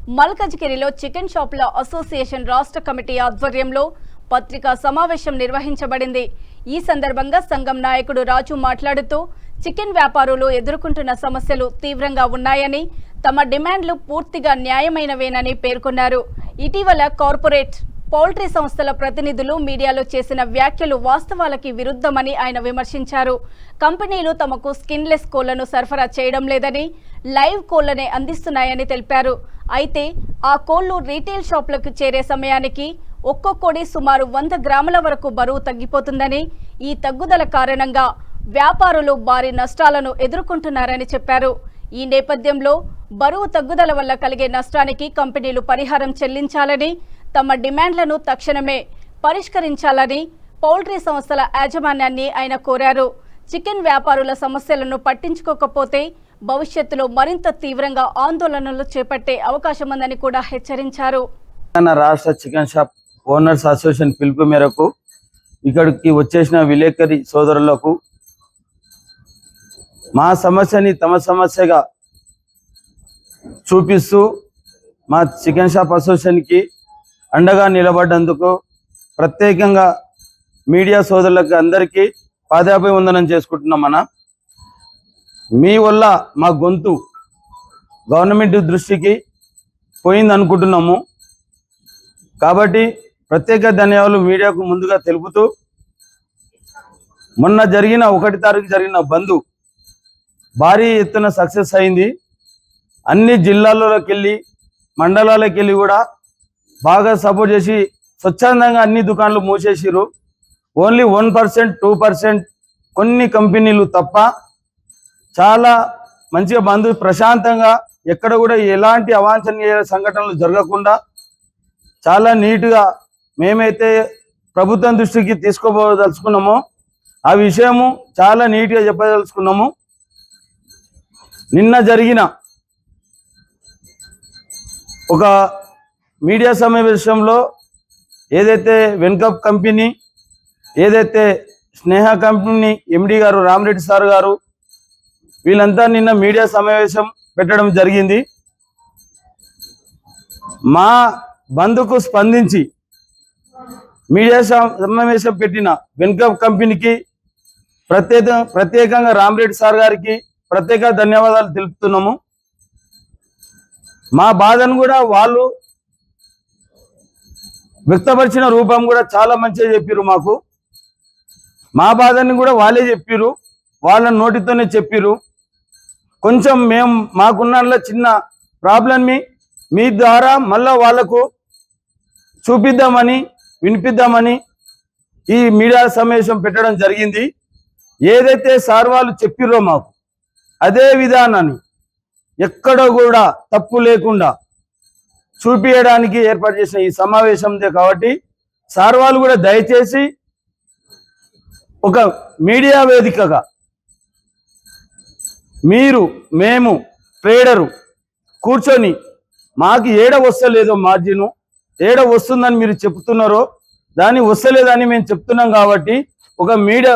మల్కజ్గిరిలో chicken షాపుల association రాష్ట్ర committee ఆధ్వర్యంలో పత్రికా సమావేశం నిర్వహించబడింది। ఈ సందర్భంగా సంఘం నాయకుడు రాజు మాట్లాడుతూ చికెన్ వ్యాపారులు ఎదుర్కొంటున్న సమస్యలు తీవ్రంగా ఉన్నాయని, తమ డిమాండ్లు పూర్తిగా న్యాయమైనవేనని పేర్కొన్నారు। ఇటీవల కార్పొరేట్ పౌల్ట్రీ సంస్థల ప్రతినిధులు మీడియాలో చేసిన వ్యాఖ్యలు వాస్తవాలకి విరుద్ధమని ఆయన విమర్శించారు। కంపెనీలు తమకు స్కిన్లెస్ కోళ్లను సరఫరా చేయడం లేదని, లైవ్ కోళ్లనే అందిస్తున్నాయని తెలిపారు। అయితే ఆ కోళ్లు రీటైల్ షాపులకు చేరే సమయానికి ఒక్కొక్కడి సుమారు 100 గ్రాముల వరకు బరువు తగ్గిపోతుందని, ఈ తగ్గుదల కారణంగా వ్యాపారులు భారీ నష్టాలను ఎదుర్కొంటున్నారని చెప్పారు। ఈ నేపథ్యంలో బరువు తగ్గుదల వల్ల కలిగే నష్టానికి కంపెనీలు పరిహారం చెల్లించాలని, తమ డిమాండ్లను తక్షణమే పరిష్కరించాలని పౌల్ట్రీ సంస్థల యాజమాన్యాన్ని ఆయన కోరారు। చికెన్ వ్యాపారుల సమస్యలను పట్టించుకోకపోతే భవిష్యత్తులో మరింత తీవ్రంగా ఆందోళనలు చేపట్టే అవకాశం ఉందని కూడా హెచ్చరించారు। రాష్ట్ర చికెన్ షాప్ ఓనర్స్ అసోసియేషన్ పిలుపు మేరకు ఇక్కడికి వచ్చేసిన విలేకరి సోదరులకు మా సమస్యని తమ సమస్యగా చూపిస్తూ మా చికెన్ షాప్ అసోసియేషన్కి అండగా నిలబడ్డందుకు ప్రత్యేకంగా మీడియా సోదరులకు అందరికీ పాదాభివందనం చేసుకుంటున్నామన్న। మీ వల్ల మా గొంతు గవర్నమెంట్ దృష్టికి పోయింది అనుకుంటున్నాము, కాబట్టి ప్రత్యేక ధన్యవాదాలు మీడియాకు ముందుగా తెలుపుతూ, మొన్న జరిగిన 1 తారీఖు జరిగిన బంద్ భారీ ఎత్తున సక్సెస్ అయింది। అన్ని జిల్లాల్లోకి వెళ్ళి మండలాలకు వెళ్ళి కూడా బాగా సపోర్ట్ చేసి స్వచ్ఛందంగా అన్ని దుకాణాలు మూసేసిరు। ఓన్లీ 1%, 2% కొన్ని కంపెనీలు తప్ప చాలా మంచిగా బంద్ ప్రశాంతంగా ఎక్కడ కూడా ఎలాంటి అవాంఛనీయ సంఘటనలు జరగకుండా చాలా నీట్గా మేమైతే ప్రభుత్వం దృష్టికి తీసుకోదలుచుకున్నామో ఆ విషయము చాలా నీట్గా చెప్పదలుచుకున్నాము। నిన్న జరిగిన ఒక మీడియా సమావేశంలో ఏదైతే వెన్కప్ కంపెనీ, ఏదైతే స్నేహ కంపెనీ ఎండి గారు రామరెడ్డి సార్ గారు వీళ్ళంతా నిన్న మీడియా సమావేశం పెట్టడం జరిగింది। మా బంద్కు స్పందించి మీడియా సమావేశం పెట్టిన వెన్కప్ కంపెనీకి ప్రత్యేకంగా రామరెడ్డి సార్ గారికి ప్రత్యేక ధన్యవాదాలు తెలుపుతున్నాము। మా బాధను కూడా వాళ్ళు వ్యక్తపరిచిన రూపం కూడా చాలా మంచిగా చెప్పారు। మా బాధని కూడా వాళ్ళే చెప్పారు, వాళ్ళ నోటితోనే చెప్పారు। కొంచెం మేము మాకున్న చిన్న ప్రాబ్లంని మీ ద్వారా మళ్ళా వాళ్ళకు చూపిద్దామని వినిపిద్దామని ఈ మీడియా సమావేశం పెట్టడం జరిగింది। ఏదైతే సార్ వాళ్ళు చెప్పిర్రో మాకు అదే విధానాన్ని ఎక్కడ కూడా తప్పు లేకుండా చూపించడానికి ఏర్పాటు చేసిన ఈ సమావేశందే కాబట్టి సార్ వాళ్ళు కూడా దయచేసి ఒక మీడియా వేదికగా మేము ట్రేడరు కూర్చొని మాకు ఏడ వస్తలేదో మార్జిను ఏడ వస్తుందని మీరు చెప్తున్నారో దాన్ని వస్తలేదని మేము చెప్తున్నాం కాబట్టి ఒక మీడియా